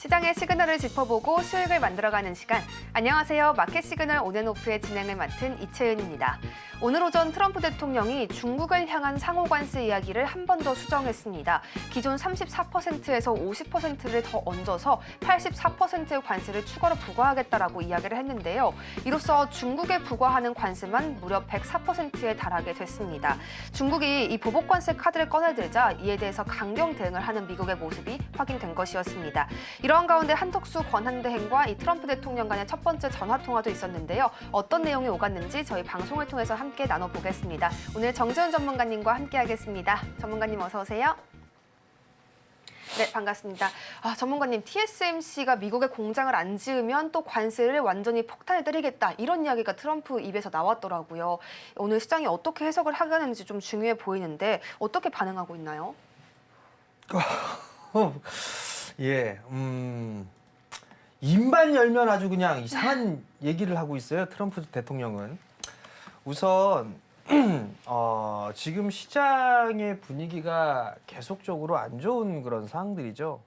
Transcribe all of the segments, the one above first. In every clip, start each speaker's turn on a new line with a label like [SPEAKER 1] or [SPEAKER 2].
[SPEAKER 1] 시장의 시그널을 짚어보고 수익을 만들어가는 시간. 안녕하세요. 마켓 시그널 온앤오프의 진행을 맡은 이채은입니다. 오늘 오전 트럼프 대통령이 중국을 향한 상호 관세 이야기를 한 번 더 수정했습니다. 기존 34%에서 50%를 더 얹어서 84%의 관세를 추가로 부과하겠다라고 이야기를 했는데요. 이로써 중국에 부과하는 관세만 무려 104%에 달하게 됐습니다. 중국이 이 보복 관세 카드를 꺼내들자 이에 대해서 강경 대응을 하는 미국의 모습이 확인된 것이었습니다. 이러한 가운데 한덕수 권한대행과 이 트럼프 대통령 간의 첫 번째 전화 통화도 있었는데요. 어떤 내용이 오갔는지 저희 방송을 통해서 함께 나눠보겠습니다. 오늘 정재훈 전문가님과 함께하겠습니다. 전문가님 어서 오세요. 네, 반갑습니다. 전문가님, TSMC가 미국에 공장을 안 지으면 또 관세를 완전히 폭탄을 때리겠다 이런 이야기가 트럼프 입에서 나왔더라고요. 오늘 시장이 어떻게 해석을 하겠는지 좀 중요해 보이는데 어떻게 반응하고 있나요?
[SPEAKER 2] 예, 입만 열면 아주 그냥 이상한 얘기를 하고 있어요. 트럼프 대통령은. 우선 지금 시장의 분위기가 계속적으로 안 좋은 그런 상황들이죠.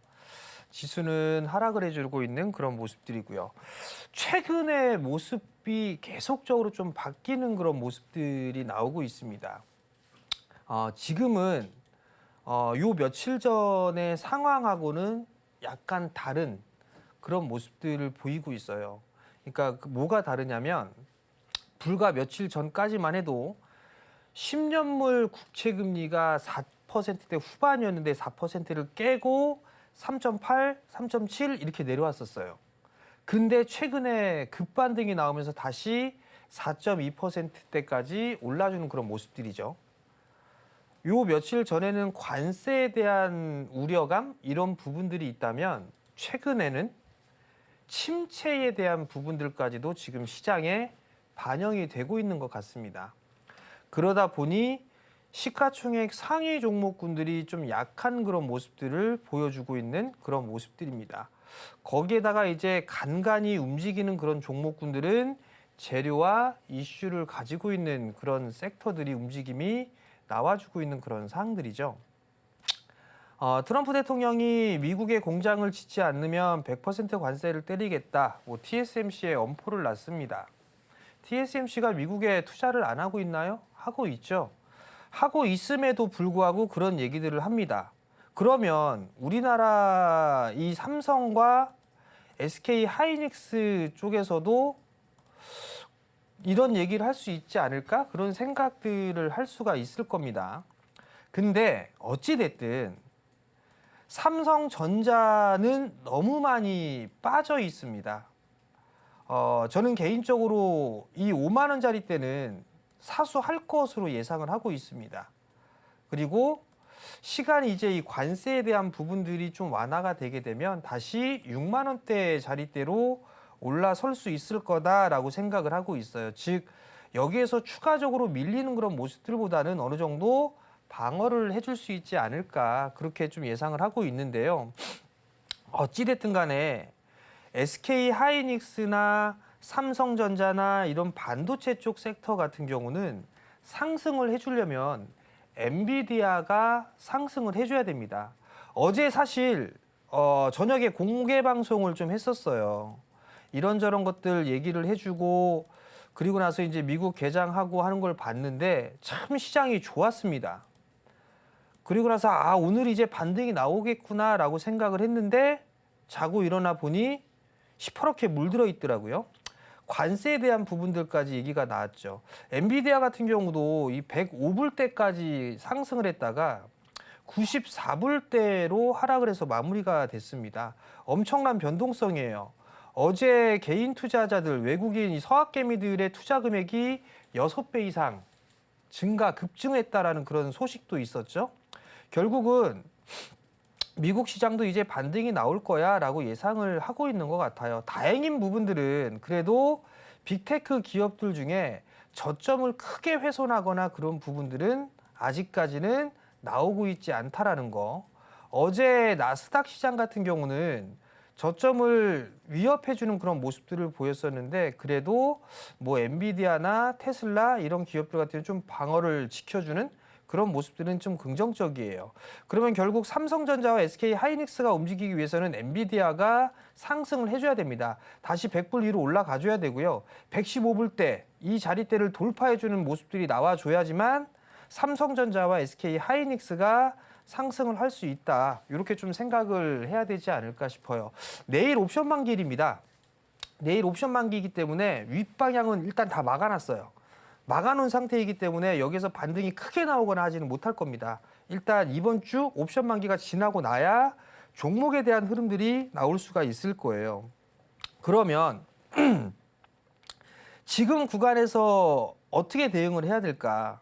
[SPEAKER 2] 지수는 하락을 해주고 있는 그런 모습들이고요. 최근의 모습이 계속적으로 좀 바뀌는 그런 모습들이 나오고 있습니다. 지금은 요 며칠 전의 상황하고는 약간 다른 그런 모습들을 보이고 있어요. 그러니까 뭐가 다르냐면 불과 며칠 전까지만 해도 10년물 국채금리가 4%대 후반이었는데 4%를 깨고 3.8, 3.7 이렇게 내려왔었어요. 근데 최근에 급반등이 나오면서 다시 4.2%대까지 올라주는 그런 모습들이죠. 요 며칠 전에는 관세에 대한 우려감 이런 부분들이 있다면 최근에는 침체에 대한 부분들까지도 지금 시장에 반영이 되고 있는 것 같습니다. 그러다 보니 시가총액 상위 종목군들이 좀 약한 그런 모습들을 보여주고 있는 그런 모습들입니다. 거기에다가 이제 간간히 움직이는 그런 종목군들은 재료와 이슈를 가지고 있는 그런 섹터들이 움직임이 나와주고 있는 그런 상황들이죠. 트럼프 대통령이 미국에 공장을 짓지 않으면 100% 관세를 때리겠다. TSMC에 엄포를 놨습니다. TSMC가 미국에 투자를 안 하고 있나요? 하고 있죠. 하고 있음에도 불구하고 그런 얘기들을 합니다. 그러면 우리나라 이 삼성과 SK 하이닉스 쪽에서도 이런 얘기를 할 수 있지 않을까? 그런 생각들을 할 수가 있을 겁니다. 근데 어찌됐든 삼성전자는 너무 많이 빠져 있습니다. 저는 개인적으로 이 5만 원짜리 때는 사수할 것으로 예상을 하고 있습니다. 그리고 시간이 이제 이 관세에 대한 부분들이 좀 완화가 되게 되면 다시 6만 원대 자리대로 올라설 수 있을 거다라고 생각을 하고 있어요. 즉 여기에서 추가적으로 밀리는 그런 모습들보다는 어느 정도 방어를 해줄 수 있지 않을까 그렇게 좀 예상을 하고 있는데요. 어찌됐든 간에 SK 하이닉스나 삼성전자나 이런 반도체 쪽 섹터 같은 경우는 상승을 해주려면 엔비디아가 상승을 해줘야 됩니다. 어제 사실 저녁에 공개 방송을 좀 했었어요. 이런저런 것들 얘기를 해주고 그리고 나서 이제 미국 개장하고 하는 걸 봤는데 참 시장이 좋았습니다. 그리고 나서 오늘 이제 반등이 나오겠구나라고 생각을 했는데 자고 일어나 보니 시퍼렇게 물들어 있더라고요. 관세에 대한 부분들까지 얘기가 나왔죠. 엔비디아 같은 경우도 이 105불대까지 상승을 했다가 94불대로 하락을 해서 마무리가 됐습니다. 엄청난 변동성이에요. 어제 개인 투자자들, 외국인 서학개미들의 투자 금액이 6배 이상 급증했다라는 그런 소식도 있었죠. 결국은 미국 시장도 이제 반등이 나올 거야라고 예상을 하고 있는 것 같아요. 다행인 부분들은 그래도 빅테크 기업들 중에 저점을 크게 훼손하거나 그런 부분들은 아직까지는 나오고 있지 않다라는 거. 어제 나스닥 시장 같은 경우는 저점을 위협해주는 그런 모습들을 보였었는데 그래도 뭐 엔비디아나 테슬라 이런 기업들 같은 경우는 좀 방어를 지켜주는 그런 모습들은 좀 긍정적이에요. 그러면 결국 삼성전자와 SK 하이닉스가 움직이기 위해서는 엔비디아가 상승을 해줘야 됩니다. 다시 100불 위로 올라가줘야 되고요. 115불대 이 자리대를 돌파해주는 모습들이 나와줘야지만 삼성전자와 SK 하이닉스가 상승을 할 수 있다. 이렇게 좀 생각을 해야 되지 않을까 싶어요. 내일 옵션 만기일입니다. 내일 옵션 만기이기 때문에 윗방향은 일단 다 막아놨어요. 막아놓은 상태이기 때문에 여기서 반등이 크게 나오거나 하지는 못할 겁니다. 일단 이번 주 옵션 만기가 지나고 나야 종목에 대한 흐름들이 나올 수가 있을 거예요. 그러면 지금 구간에서 어떻게 대응을 해야 될까?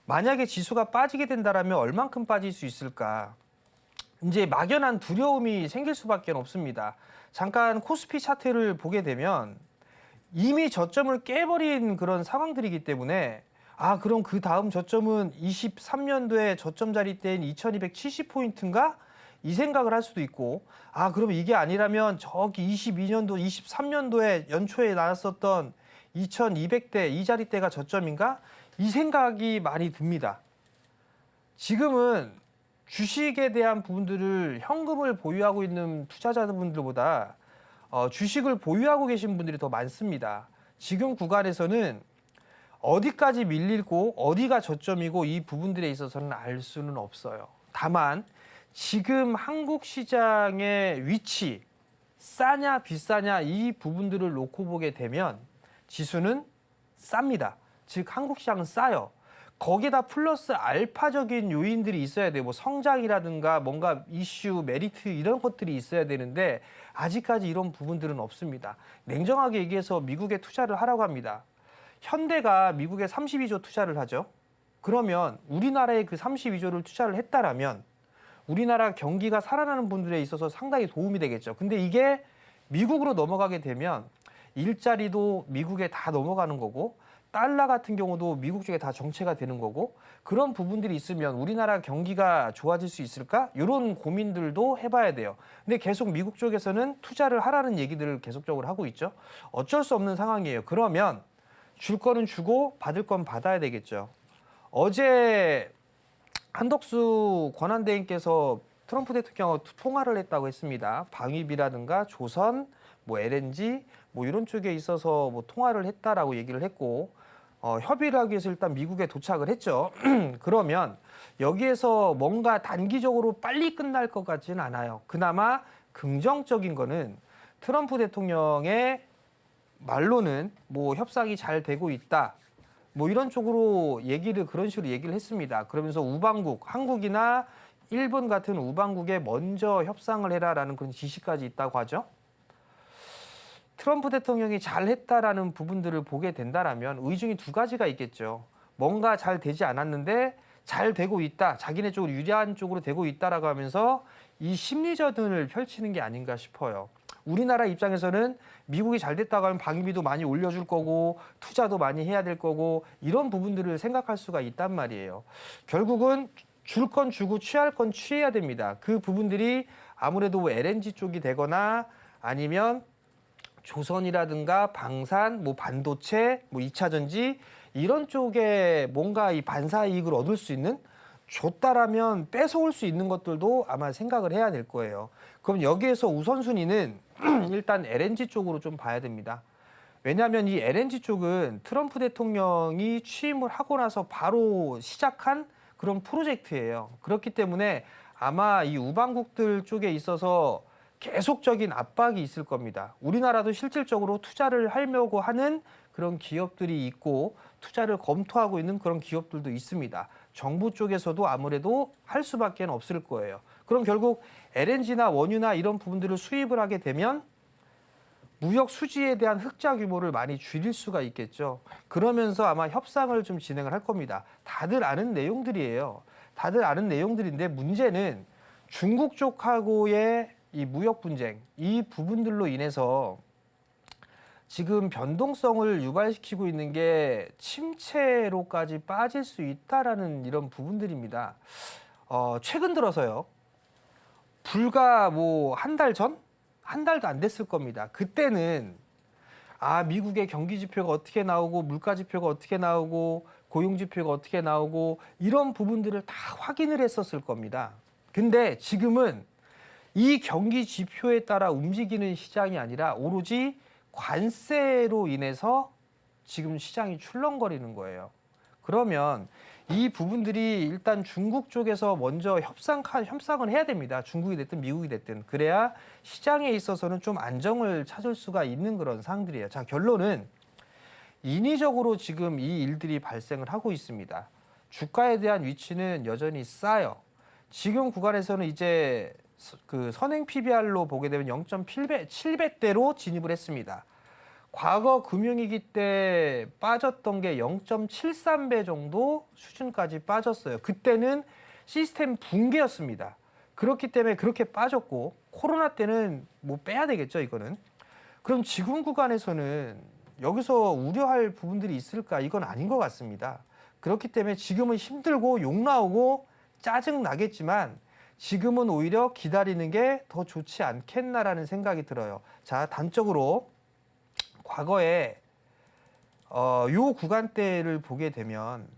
[SPEAKER 2] 만약에 지수가 빠지게 된다면 얼만큼 빠질 수 있을까? 이제 막연한 두려움이 생길 수밖에 없습니다. 잠깐 코스피 차트를 보게 되면 이미 저점을 깨버린 그런 상황들이기 때문에 그럼 그 다음 저점은 23년도에 저점 자리대인 2270포인트인가? 이 생각을 할 수도 있고 그럼 이게 아니라면 저기 22년도, 23년도에 연초에 나왔었던 2200대 이 자리대가 저점인가? 이 생각이 많이 듭니다. 지금은 주식에 대한 부분들을 현금을 보유하고 있는 투자자분들보다 주식을 보유하고 계신 분들이 더 많습니다. 지금 구간에서는 어디까지 밀리고 어디가 저점이고 이 부분들에 있어서는 알 수는 없어요. 다만 지금 한국 시장의 위치, 싸냐 비싸냐 이 부분들을 놓고 보게 되면 지수는 쌉니다. 즉 한국 시장은 싸요. 거기에다 플러스 알파적인 요인들이 있어야 돼요. 뭐 성장이라든가 뭔가 이슈, 메리트 이런 것들이 있어야 되는데 아직까지 이런 부분들은 없습니다. 냉정하게 얘기해서 미국에 투자를 하라고 합니다. 현대가 미국에 32조 투자를 하죠. 그러면 우리나라에 그 32조를 투자를 했다라면 우리나라 경기가 살아나는 분들에 있어서 상당히 도움이 되겠죠. 근데 이게 미국으로 넘어가게 되면 일자리도 미국에 다 넘어가는 거고 달러 같은 경우도 미국 쪽에 다 정체가 되는 거고 그런 부분들이 있으면 우리나라 경기가 좋아질 수 있을까? 이런 고민들도 해봐야 돼요. 근데 계속 미국 쪽에서는 투자를 하라는 얘기들을 계속적으로 하고 있죠. 어쩔 수 없는 상황이에요. 그러면 줄 거는 주고 받을 건 받아야 되겠죠. 어제 한덕수 권한대행께서 트럼프 대통령하고 통화를 했다고 했습니다. 방위비라든가 조선, LNG 이런 쪽에 있어서 통화를 했다라고 얘기를 했고 협의를 하기 위해서 일단 미국에 도착을 했죠. 그러면 여기에서 뭔가 단기적으로 빨리 끝날 것 같지는 않아요. 그나마 긍정적인 거는 트럼프 대통령의 말로는 협상이 잘 되고 있다. 이런 쪽으로 그런 식으로 얘기를 했습니다. 그러면서 우방국, 한국이나 일본 같은 우방국에 먼저 협상을 해라라는 그런 지시까지 있다고 하죠. 트럼프 대통령이 잘했다라는 부분들을 보게 된다라면 의중이 두 가지가 있겠죠. 뭔가 잘 되지 않았는데 잘 되고 있다. 자기네 쪽으로 유리한 쪽으로 되고 있다라고 하면서 이 심리전을 펼치는 게 아닌가 싶어요. 우리나라 입장에서는 미국이 잘 됐다고 하면 방위비도 많이 올려줄 거고 투자도 많이 해야 될 거고 이런 부분들을 생각할 수가 있단 말이에요. 결국은 줄 건 주고 취할 건 취해야 됩니다. 그 부분들이 아무래도 LNG 쪽이 되거나 아니면 조선이라든가 방산, 반도체, 2차 전지 이런 쪽에 뭔가 이 반사 이익을 얻을 수 있는 줬다라면 뺏어올 수 있는 것들도 아마 생각을 해야 될 거예요. 그럼 여기에서 우선순위는 일단 LNG 쪽으로 좀 봐야 됩니다. 왜냐하면 이 LNG 쪽은 트럼프 대통령이 취임을 하고 나서 바로 시작한 그런 프로젝트예요. 그렇기 때문에 아마 이 우방국들 쪽에 있어서 계속적인 압박이 있을 겁니다. 우리나라도 실질적으로 투자를 하려고 하는 그런 기업들이 있고 투자를 검토하고 있는 그런 기업들도 있습니다. 정부 쪽에서도 아무래도 할 수밖에 없을 거예요. 그럼 결국 LNG나 원유나 이런 부분들을 수입을 하게 되면 무역 수지에 대한 흑자 규모를 많이 줄일 수가 있겠죠. 그러면서 아마 협상을 좀 진행을 할 겁니다. 다들 아는 내용들이에요. 다들 아는 내용들인데 문제는 중국 쪽하고의 이 무역 분쟁, 이 부분들로 인해서 지금 변동성을 유발시키고 있는 게 침체로까지 빠질 수 있다라는 이런 부분들입니다. 최근 들어서요. 불과 한 달 전? 한 달도 안 됐을 겁니다. 그때는 미국의 경기 지표가 어떻게 나오고 물가 지표가 어떻게 나오고 고용지표가 어떻게 나오고 이런 부분들을 다 확인을 했었을 겁니다. 근데 지금은 이 경기 지표에 따라 움직이는 시장이 아니라 오로지 관세로 인해서 지금 시장이 출렁거리는 거예요. 그러면 이 부분들이 일단 중국 쪽에서 먼저 협상을 해야 됩니다. 중국이 됐든 미국이 됐든. 그래야 시장에 있어서는 좀 안정을 찾을 수가 있는 그런 상황들이에요. 자, 결론은 인위적으로 지금 이 일들이 발생을 하고 있습니다. 주가에 대한 위치는 여전히 싸요. 지금 구간에서는 이제 그 선행 PBR로 보게 되면 0.7배대로 진입을 했습니다. 과거 금융위기 때 빠졌던 게 0.73배 정도 수준까지 빠졌어요. 그때는 시스템 붕괴였습니다. 그렇기 때문에 그렇게 빠졌고 코로나 때는 뭐 빼야 되겠죠, 이거는. 그럼 지금 구간에서는 여기서 우려할 부분들이 있을까? 이건 아닌 것 같습니다. 그렇기 때문에 지금은 힘들고 욕 나오고 짜증 나겠지만 지금은 오히려 기다리는 게 더 좋지 않겠나라는 생각이 들어요. 자, 단적으로 과거에 요 구간대를 보게 되면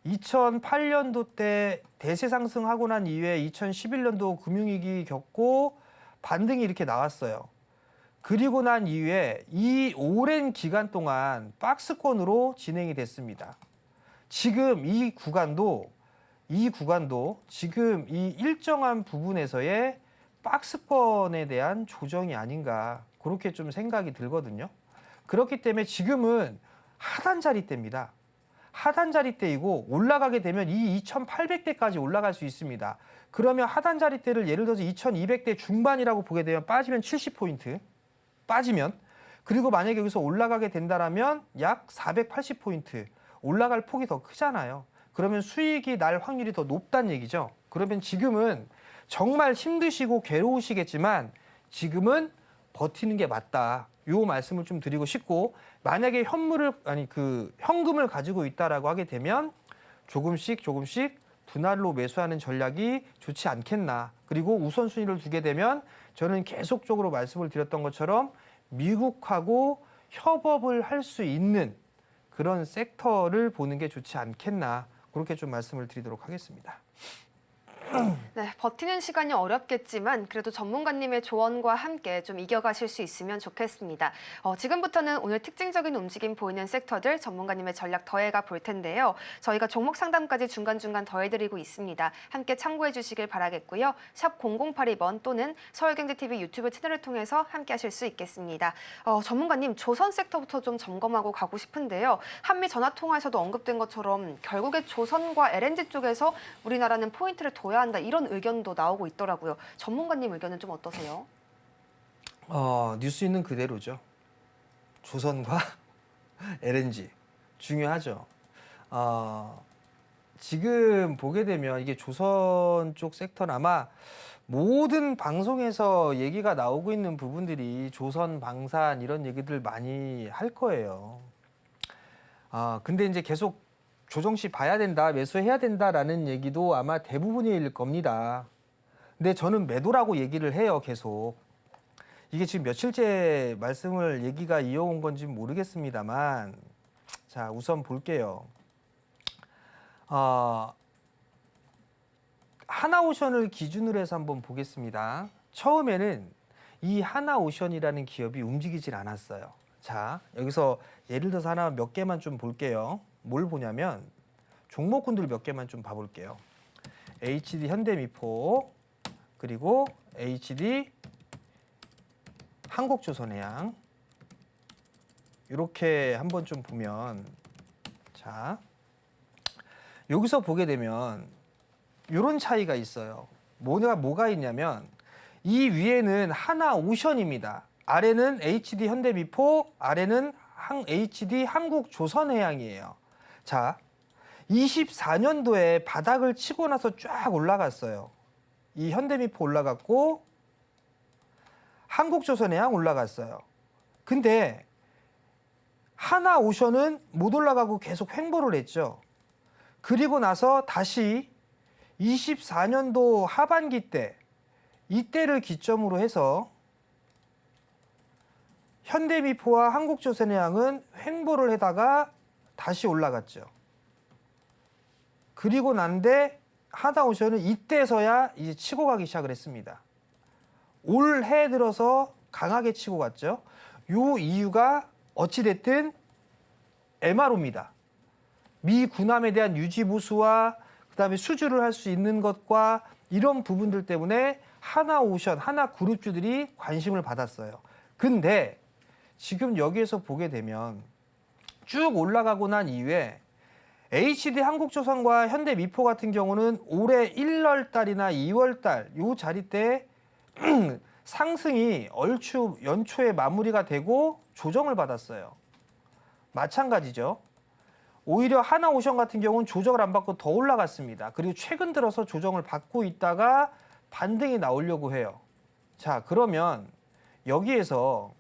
[SPEAKER 2] 2008년도 때 대세 상승하고 난 이후에 2011년도 금융위기 겪고 반등이 이렇게 나왔어요. 그리고 난 이후에 이 오랜 기간 동안 박스권으로 진행이 됐습니다. 지금 이 구간도 지금 이 일정한 부분에서의 박스권에 대한 조정이 아닌가 그렇게 좀 생각이 들거든요. 그렇기 때문에 지금은 하단 자리대입니다. 하단 자리대이고 올라가게 되면 이 2800대까지 올라갈 수 있습니다. 그러면 하단 자리대를 예를 들어서 2200대 중반이라고 보게 되면 빠지면 70포인트 빠지면 그리고 만약에 여기서 올라가게 된다라면 약 480포인트 올라갈 폭이 더 크잖아요. 그러면 수익이 날 확률이 더 높다는 얘기죠. 그러면 지금은 정말 힘드시고 괴로우시겠지만 지금은 버티는 게 맞다. 요 말씀을 좀 드리고 싶고 만약에 현금을 가지고 있다라고 하게 되면 조금씩 분할로 매수하는 전략이 좋지 않겠나. 그리고 우선순위를 두게 되면 저는 계속적으로 말씀을 드렸던 것처럼 미국하고 협업을 할 수 있는 그런 섹터를 보는 게 좋지 않겠나. 그렇게 좀 말씀을 드리도록 하겠습니다.
[SPEAKER 1] 네, 버티는 시간이 어렵겠지만 그래도 전문가님의 조언과 함께 좀 이겨가실 수 있으면 좋겠습니다. 지금부터는 오늘 특징적인 움직임 보이는 섹터들 전문가님의 전략 더해가 볼 텐데요. 저희가 종목 상담까지 중간중간 더해드리고 있습니다. 함께 참고해 주시길 바라겠고요. 샵 0082번 또는 서울경제TV 유튜브 채널을 통해서 함께 하실 수 있겠습니다. 전문가님, 조선 섹터부터 좀 점검하고 가고 싶은데요. 한미 전화통화에서도 언급된 것처럼 결국에 조선과 LNG 쪽에서 우리나라는 포인트를 둬야 한다 이런 의견도 나오고 있더라고요. 전문가님 의견은 좀 어떠세요?
[SPEAKER 2] 뉴스 있는 그대로죠. 조선과 LNG 중요하죠. 지금 보게 되면 이게 조선 쪽 섹터는 아마 모든 방송에서 얘기가 나오고 있는 부분들이 조선 방산 이런 얘기들 많이 할 거예요. 근데 이제 계속 조정시 봐야 된다, 매수해야 된다라는 얘기도 아마 대부분일 겁니다. 근데 저는 매도라고 얘기를 해요, 계속. 이게 지금 며칠째 얘기가 이어온 건지 모르겠습니다만, 자, 우선 볼게요. 하나오션을 기준으로 해서 한번 보겠습니다. 처음에는 이 하나오션이라는 기업이 움직이질 않았어요. 자, 여기서 예를 들어서 하나 몇 개만 좀 볼게요. 뭘 보냐면 종목군들 몇 개만 좀 봐볼게요. HD 현대미포 그리고 HD 한국조선해양 이렇게 한번 좀 보면 자 여기서 보게 되면 이런 차이가 있어요. 뭐가 있냐면 이 위에는 하나오션입니다. 아래는 HD 현대미포, 아래는 HD 한국조선해양이에요. 자, 24년도에 바닥을 치고 나서 쫙 올라갔어요. 이 현대미포 올라갔고 한국조선해양 올라갔어요. 근데 하나오션은 못 올라가고 계속 횡보를 했죠. 그리고 나서 다시 24년도 하반기 때 이때를 기점으로 해서 현대미포와 한국조선해양은 횡보를 하다가 다시 올라갔죠. 그리고 난데 하나오션은 이때서야 이제 치고 가기 시작을 했습니다. 올해 들어서 강하게 치고 갔죠. 요 이유가 어찌됐든 MRO입니다. 미 군함에 대한 유지 보수와 그다음에 수주를 할 수 있는 것과 이런 부분들 때문에 하나오션, 하나그룹주들이 관심을 받았어요. 근데 지금 여기에서 보게 되면 쭉 올라가고 난 이후에 HD 한국조선과 현대미포 같은 경우는 올해 1월 달이나 2월 달 요 자리 때 상승이 얼추 연초에 마무리가 되고 조정을 받았어요. 마찬가지죠. 오히려 하나오션 같은 경우는 조정을 안 받고 더 올라갔습니다. 그리고 최근 들어서 조정을 받고 있다가 반등이 나오려고 해요. 자, 그러면 여기에서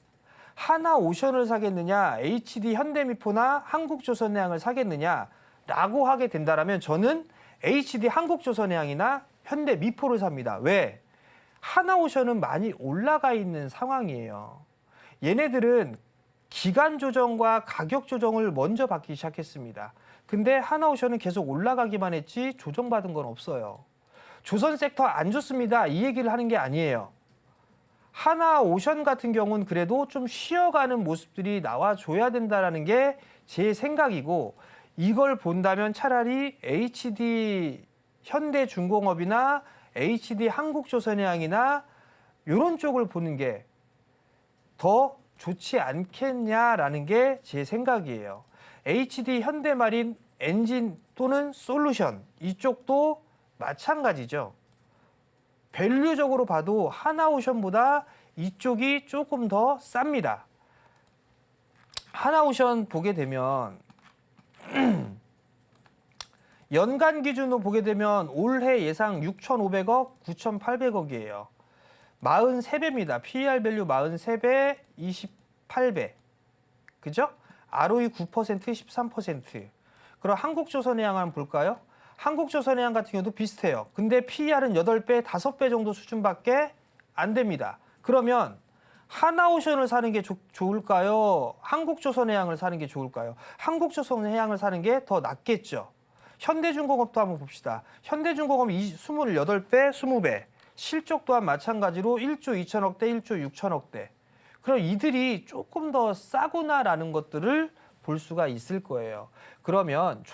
[SPEAKER 2] 하나오션을 사겠느냐, HD 현대미포나 한국조선해양을 사겠느냐라고 하게 된다면 저는 HD 한국조선해양이나 현대미포를 삽니다. 왜? 하나오션은 많이 올라가 있는 상황이에요. 얘네들은 기간 조정과 가격 조정을 먼저 받기 시작했습니다. 근데 하나오션은 계속 올라가기만 했지 조정받은 건 없어요. 조선 섹터 안 좋습니다. 이 얘기를 하는 게 아니에요. 하나오션 같은 경우는 그래도 좀 쉬어가는 모습들이 나와줘야 된다는 게 제 생각이고, 이걸 본다면 차라리 HD 현대중공업이나 HD 한국조선해양이나 이런 쪽을 보는 게 더 좋지 않겠냐라는 게 제 생각이에요. HD 현대마린 엔진 또는 솔루션 이쪽도 마찬가지죠. 밸류적으로 봐도 하나오션보다 이쪽이 조금 더 쌉니다. 하나오션 보게 되면 연간 기준으로 보게 되면 올해 예상 6,500억, 9,800억이에요. 43배입니다. PER 밸류 43배, 28배. 그죠? ROE 9%, 13%. 그럼 한국조선해양 한번 볼까요? 한국조선해양 같은 경우도 비슷해요. 근데 PER은 8배, 5배 정도 수준밖에 안 됩니다. 그러면 하나오션을 사는 게 좋을까요? 한국조선해양을 사는 게 좋을까요? 한국조선해양을 사는 게 더 낫겠죠. 현대중공업도 한번 봅시다. 현대중공업이 28배, 20배. 실적 또한 마찬가지로 1조 2천억대, 1조 6천억대. 그럼 이들이 조금 더 싸구나라는 것들을 볼 수가 있을 거예요. 그러면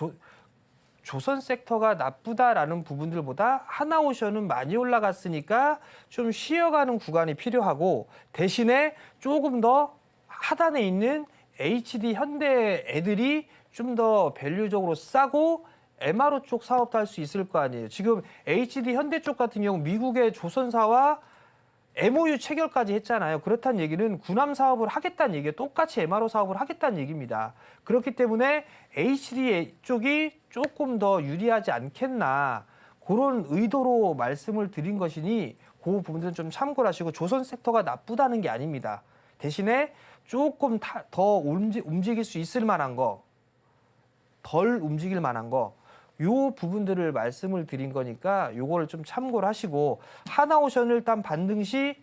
[SPEAKER 2] 조선 섹터가 나쁘다라는 부분들보다 하나오션은 많이 올라갔으니까 좀 쉬어가는 구간이 필요하고, 대신에 조금 더 하단에 있는 HD 현대 애들이 좀 더 밸류적으로 싸고 MRO 쪽 사업도 할 수 있을 거 아니에요. 지금 HD 현대 쪽 같은 경우 미국의 조선사와 MOU 체결까지 했잖아요. 그렇다는 얘기는 군함 사업을 하겠다는 얘기예요. 똑같이 MRO 사업을 하겠다는 얘기입니다. 그렇기 때문에 HD 쪽이 조금 더 유리하지 않겠나, 그런 의도로 말씀을 드린 것이니 그 부분들은 좀 참고를 하시고, 조선 섹터가 나쁘다는 게 아닙니다. 대신에 조금 더 움직일 수 있을 만한 거, 덜 움직일 만한 거, 요 부분들을 말씀을 드린 거니까 요거를 좀 참고를 하시고, 하나오션을 일단 반등 시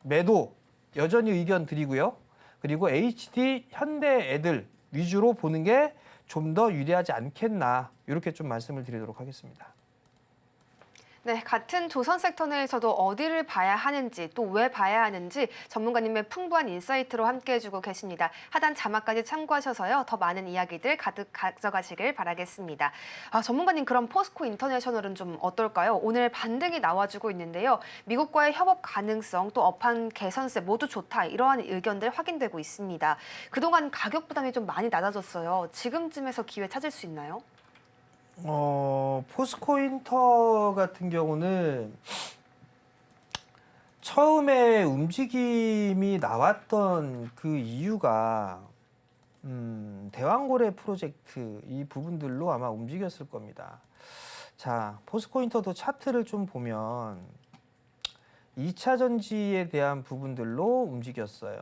[SPEAKER 2] 매도 여전히 의견 드리고요. 그리고 HD 현대 애들 위주로 보는 게 좀 더 유리하지 않겠나, 이렇게 좀 말씀을 드리도록 하겠습니다.
[SPEAKER 1] 네, 같은 조선 섹터 내에서도 어디를 봐야 하는지, 또 왜 봐야 하는지 전문가님의 풍부한 인사이트로 함께해주고 계십니다. 하단 자막까지 참고하셔서요, 더 많은 이야기들 가득 가져가시길 바라겠습니다. 전문가님, 그럼 포스코 인터내셔널은 좀 어떨까요? 오늘 반등이 나와주고 있는데요. 미국과의 협업 가능성, 또 업황 개선세 모두 좋다, 이러한 의견들 확인되고 있습니다. 그동안 가격 부담이 좀 많이 낮아졌어요. 지금쯤에서 기회 찾을 수 있나요?
[SPEAKER 2] 포스코 인터 같은 경우는 처음에 움직임이 나왔던 그 이유가 대왕고래 프로젝트 이 부분들로 아마 움직였을 겁니다. 자, 포스코 인터도 차트를 좀 보면 2차 전지에 대한 부분들로 움직였어요.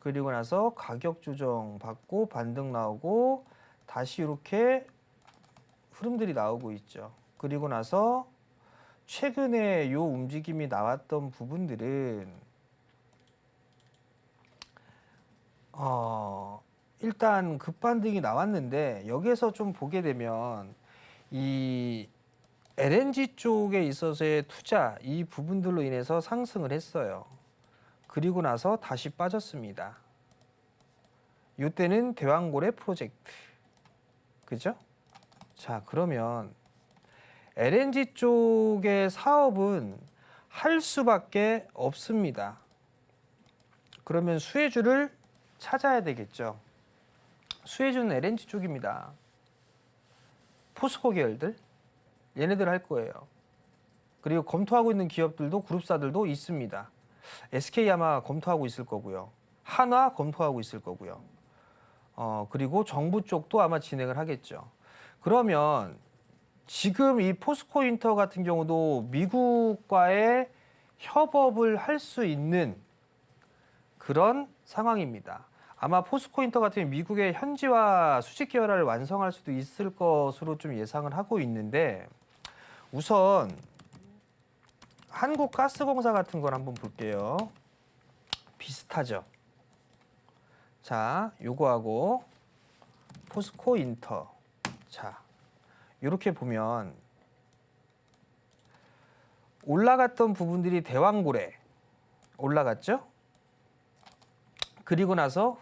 [SPEAKER 2] 그리고 나서 가격 조정 받고 반등 나오고 다시 이렇게 흐름들이 나오고 있죠. 그리고 나서 최근에 요 움직임이 나왔던 부분들은 일단 급반등이 나왔는데, 여기에서 좀 보게 되면 이 LNG 쪽에 있어서의 투자 이 부분들로 인해서 상승을 했어요. 그리고 나서 다시 빠졌습니다. 이때는 대왕고래 프로젝트. 그죠? 자, 그러면 LNG 쪽의 사업은 할 수밖에 없습니다. 그러면 수혜주를 찾아야 되겠죠. 수혜주는 LNG 쪽입니다. 포스코 계열들, 얘네들 할 거예요. 그리고 검토하고 있는 기업들도 그룹사들도 있습니다. SK 아마 검토하고 있을 거고요. 한화 검토하고 있을 거고요. 그리고 정부 쪽도 아마 진행을 하겠죠. 그러면 지금 이 포스코 인터 같은 경우도 미국과의 협업을 할 수 있는 그런 상황입니다. 아마 포스코 인터 같은 경우 미국의 현지화 수직 계열화를 완성할 수도 있을 것으로 좀 예상을 하고 있는데 우선 한국가스공사 같은 걸 한번 볼게요. 비슷하죠. 자, 요거하고 포스코 인터. 자, 이렇게 보면 올라갔던 부분들이 대왕고래 올라갔죠? 그리고 나서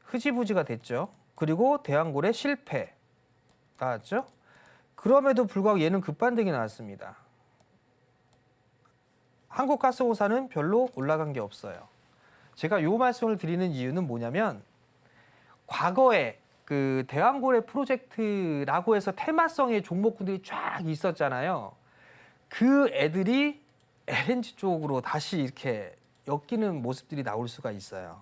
[SPEAKER 2] 흐지부지가 됐죠. 그리고 대왕고래 실패 나왔죠. 그럼에도 불구하고 얘는 급반등이 나왔습니다. 한국가스공사는 별로 올라간 게 없어요. 제가 이 말씀을 드리는 이유는 뭐냐면 과거에 그 대왕고래 프로젝트라고 해서 테마성의 종목군들이 쫙 있었잖아요. 그 애들이 LNG 쪽으로 다시 이렇게 엮이는 모습들이 나올 수가 있어요.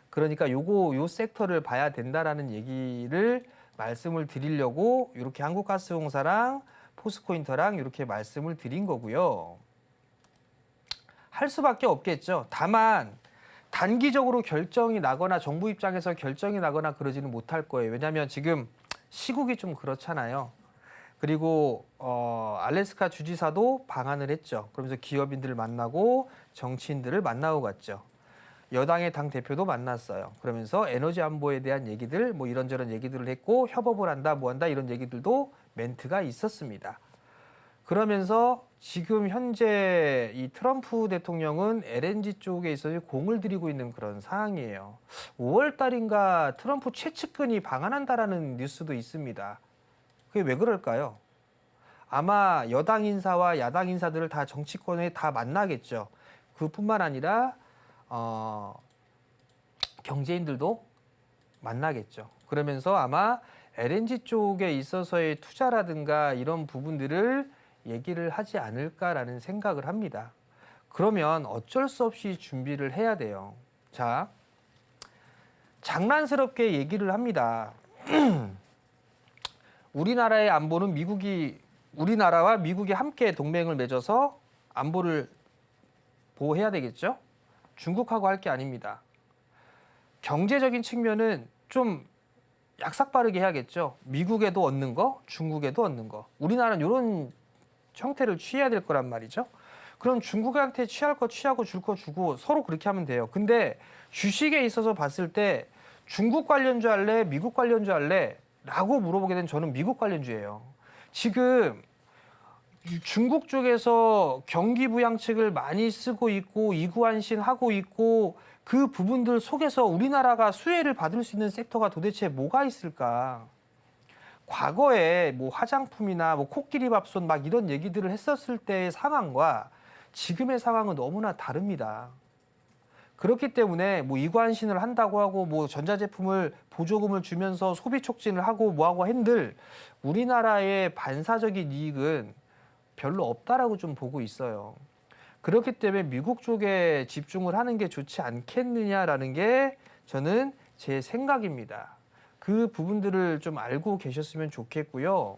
[SPEAKER 2] 그러니까 요 섹터를 봐야 된다라는 얘기를 말씀을 드리려고 이렇게 한국가스공사랑 포스코인터랑 이렇게 말씀을 드린 거고요. 할 수밖에 없겠죠. 다만 단기적으로 결정이 나거나 정부 입장에서 결정이 나거나 그러지는 못할 거예요. 왜냐하면 지금 시국이 좀 그렇잖아요. 그리고 알래스카 주지사도 방한을 했죠. 그러면서 기업인들을 만나고 정치인들을 만나고 갔죠. 여당의 당 대표도 만났어요. 그러면서 에너지 안보에 대한 얘기들, 뭐 이런저런 얘기들을 했고 협업을 한다, 뭐 한다 이런 얘기들도 멘트가 있었습니다. 그러면서 지금 현재 이 트럼프 대통령은 LNG 쪽에 있어서 공을 들이고 있는 그런 상황이에요. 5월 달인가 트럼프 최측근이 방한한다라는 뉴스도 있습니다. 그게 왜 그럴까요? 아마 여당 인사와 야당 인사들을 다 정치권에 다 만나겠죠. 그뿐만 아니라 경제인들도 만나겠죠. 그러면서 아마 LNG 쪽에 있어서의 투자라든가 이런 부분들을 얘기를 하지 않을까라는 생각을 합니다. 그러면 어쩔 수 없이 준비를 해야 돼요. 자, 장난스럽게 얘기를 합니다. 우리나라의 안보는 우리나라와 미국이 함께 동맹을 맺어서 안보를 보호해야 되겠죠? 중국하고 할 게 아닙니다. 경제적인 측면은 좀 약삭빠르게 해야겠죠. 미국에도 얻는 거, 중국에도 얻는 거. 우리나라는 이런 형태를 취해야 될 거란 말이죠. 그럼 중국한테 취할 거 취하고 줄 거 주고 서로 그렇게 하면 돼요. 근데 주식에 있어서 봤을 때 중국 관련주 할래? 미국 관련주 할래? 라고 물어보게 되면 저는 미국 관련주예요. 지금 중국 쪽에서 경기부양책을 많이 쓰고 있고 이구안신하고 있고 그 부분들 속에서 우리나라가 수혜를 받을 수 있는 섹터가 도대체 뭐가 있을까? 과거에 뭐 화장품이나 뭐 코끼리 밥솥 막 이런 얘기들을 했었을 때의 상황과 지금의 상황은 너무나 다릅니다. 그렇기 때문에 뭐 이관신을 한다고 하고 뭐 전자제품을 보조금을 주면서 소비 촉진을 하고 뭐하고 한들 우리나라의 반사적인 이익은 별로 없다라고 좀 보고 있어요. 그렇기 때문에 미국 쪽에 집중을 하는 게 좋지 않겠느냐라는 게 저는 제 생각입니다. 그 부분들을 좀 알고 계셨으면 좋겠고요.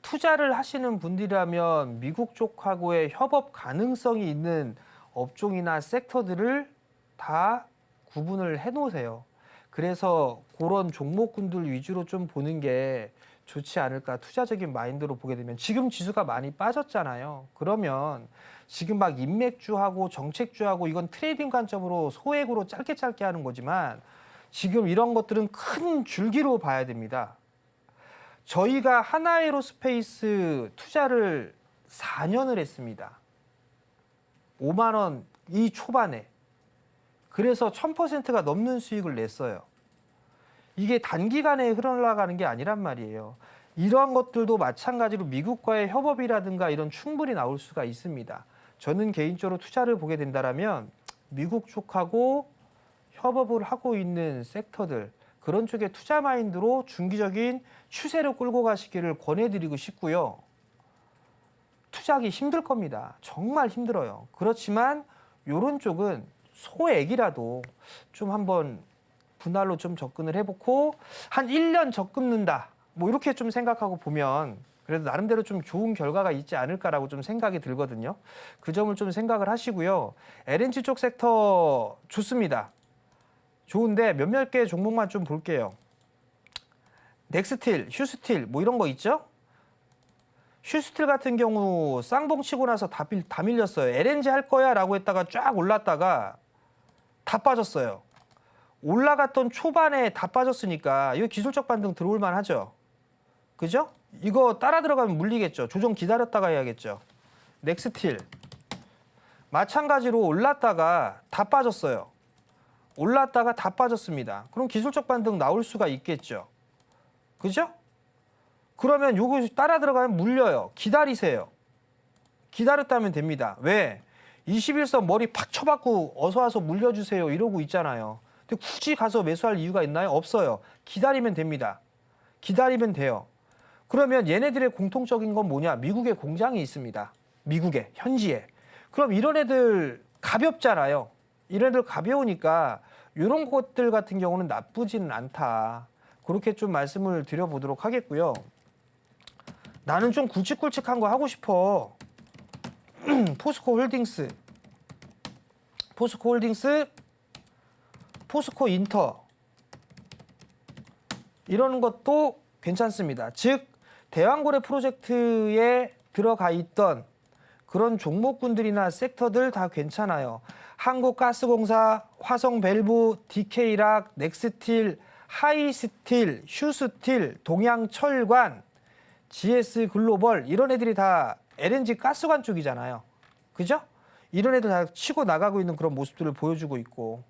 [SPEAKER 2] 투자를 하시는 분들이라면 미국 쪽하고의 협업 가능성이 있는 업종이나 섹터들을 다 구분을 해 놓으세요. 그래서 그런 종목군들 위주로 좀 보는 게 좋지 않을까. 투자적인 마인드로 보게 되면 지금 지수가 많이 빠졌잖아요. 그러면 지금 막 인맥주하고 정책주하고 이건 트레이딩 관점으로 소액으로 짧게 하는 거지만 지금 이런 것들은 큰 줄기로 봐야 됩니다. 저희가 하나에로스페이스 투자를 4년을 했습니다. 5만 원 이 초반에. 그래서 1000%가 넘는 수익을 냈어요. 이게 단기간에 흘러나가는 게 아니란 말이에요. 이러한 것들도 마찬가지로 미국과의 협업이라든가 이런 충분히 나올 수가 있습니다. 저는 개인적으로 투자를 보게 된다면 미국 쪽하고 협업을 하고 있는 섹터들, 그런 쪽에 투자 마인드로 중기적인 추세를 끌고 가시기를 권해드리고 싶고요. 투자하기 힘들 겁니다. 정말 힘들어요. 그렇지만 이런 쪽은 소액이라도 좀 한번 분할로 좀 접근을 해보고 한 1년 적금는다. 뭐 이렇게 좀 생각하고 보면 그래도 나름대로 좀 좋은 결과가 있지 않을까라고 좀 생각이 들거든요. 그 점을 좀 생각을 하시고요. LNG 쪽 섹터 좋습니다. 좋은데 몇몇 개 종목만 좀 볼게요. 넥스틸, 휴스틸 뭐 이런 거 있죠? 휴스틸 같은 경우 쌍봉 치고 나서 다 밀렸어요. LNG 할 거야 라고 했다가 쫙 올랐다가 다 빠졌어요. 올라갔던 초반에 다 빠졌으니까 이거 기술적 반등 들어올 만하죠. 그죠? 이거 따라 들어가면 물리겠죠. 조정 기다렸다가 해야겠죠. 넥스틸 마찬가지로 올랐다가 다 빠졌어요. 올랐다가 다 빠졌습니다. 그럼 기술적 반등 나올 수가 있겠죠. 그죠? 그러면 요거 따라 들어가면 물려요. 기다리세요. 기다렸다면 됩니다. 왜? 21선 머리 팍 쳐박고 어서 와서 물려주세요 이러고 있잖아요. 근데 굳이 가서 매수할 이유가 있나요? 없어요. 기다리면 됩니다. 기다리면 돼요. 그러면 얘네들의 공통적인 건 뭐냐? 미국에 공장이 있습니다. 미국에, 현지에. 그럼 이런 애들 가볍잖아요. 이런 애들 가벼우니까 이런 것들 같은 경우는 나쁘지는 않다. 그렇게 좀 말씀을 드려보도록 하겠고요. 나는 좀 굵직굵직한 거 하고 싶어. 포스코 홀딩스, 포스코 인터 이런 것도 괜찮습니다. 즉 대왕고래 프로젝트에 들어가 있던 그런 종목군들이나 섹터들 다 괜찮아요. 한국가스공사, 화성밸브, DK락, 넥스틸, 하이스틸, 휴스틸, 동양철관, GS글로벌 이런 애들이 다 LNG 가스관 쪽이잖아요. 그죠? 이런 애들 다 치고 나가고 있는 그런 모습들을 보여주고 있고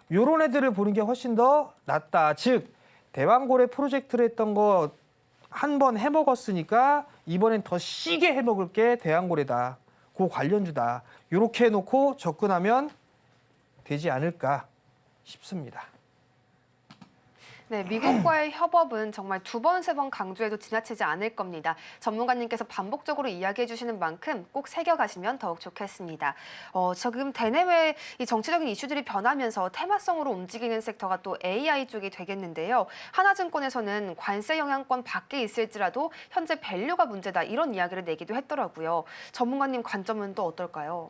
[SPEAKER 2] 이런 애들을 보는 게 훨씬 더 낫다. 즉 대왕고래 프로젝트를 했던 거 한 번 해먹었으니까 이번엔 더 시게 해먹을 게 대왕고래다. 그 관련주다. 이렇게 해놓고 접근하면 되지 않을까 싶습니다.
[SPEAKER 1] 네, 미국과의 협업은 정말 2번, 3번 강조해도 지나치지 않을 겁니다. 전문가님께서 반복적으로 이야기해 주시는 만큼 꼭 새겨가시면 더욱 좋겠습니다. 지금 대내외 이 정치적인 이슈들이 변하면서 테마성으로 움직이는 섹터가 또 AI 쪽이 되겠는데요. 하나증권에서는 관세 영향권 밖에 있을지라도 현재 밸류가 문제다 이런 이야기를 내기도 했더라고요. 전문가님 관점은 또 어떨까요?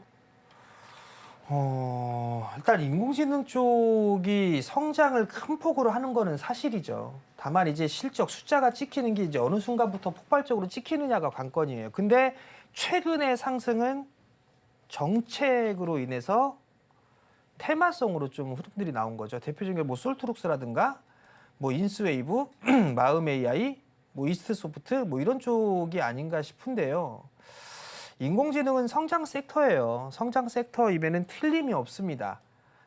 [SPEAKER 2] 일단 인공지능 쪽이 성장을 큰 폭으로 하는 거는 사실이죠. 다만 이제 실적 숫자가 찍히는 게 이제 어느 순간부터 폭발적으로 찍히느냐가 관건이에요. 근데 최근의 상승은 정책으로 인해서 테마성으로 좀 흐름들이 나온 거죠. 대표적인 게 뭐 솔트룩스라든가 뭐 인스웨이브, 마음 AI, 뭐 이스트소프트 뭐 이런 쪽이 아닌가 싶은데요. 인공지능은 성장 섹터예요. 성장 섹터임에는 틀림이 없습니다.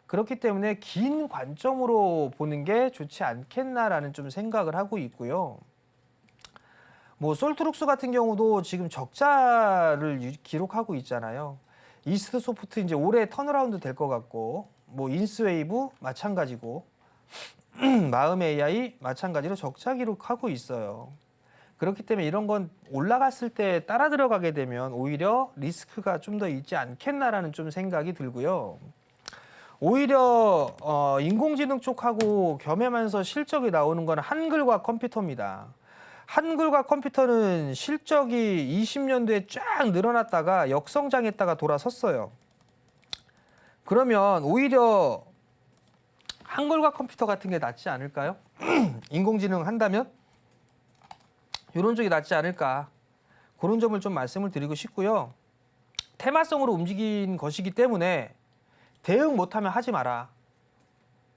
[SPEAKER 2] 그렇기 때문에 긴 관점으로 보는 게 좋지 않겠나라는 좀 생각을 하고 있고요. 뭐 솔트룩스 같은 경우도 지금 적자를 기록하고 있잖아요. 이스트 소프트 이제 올해 턴어라운드 될 것 같고, 뭐 인스웨이브 마찬가지고, 마음 AI 마찬가지로 적자 기록하고 있어요. 그렇기 때문에 이런 건 올라갔을 때 따라 들어가게 되면 오히려 리스크가 좀 더 있지 않겠나라는 좀 생각이 들고요. 오히려 인공지능 쪽하고 겸하면서 실적이 나오는 건 한글과 컴퓨터입니다. 한글과 컴퓨터는 실적이 20년도에 쫙 늘어났다가 역성장했다가 돌아섰어요. 그러면 오히려 한글과 컴퓨터 같은 게 낫지 않을까요? 인공지능 한다면? 이런 쪽이 낫지 않을까. 그런 점을 좀 말씀을 드리고 싶고요. 테마성으로 움직인 것이기 때문에 대응 못하면 하지 마라.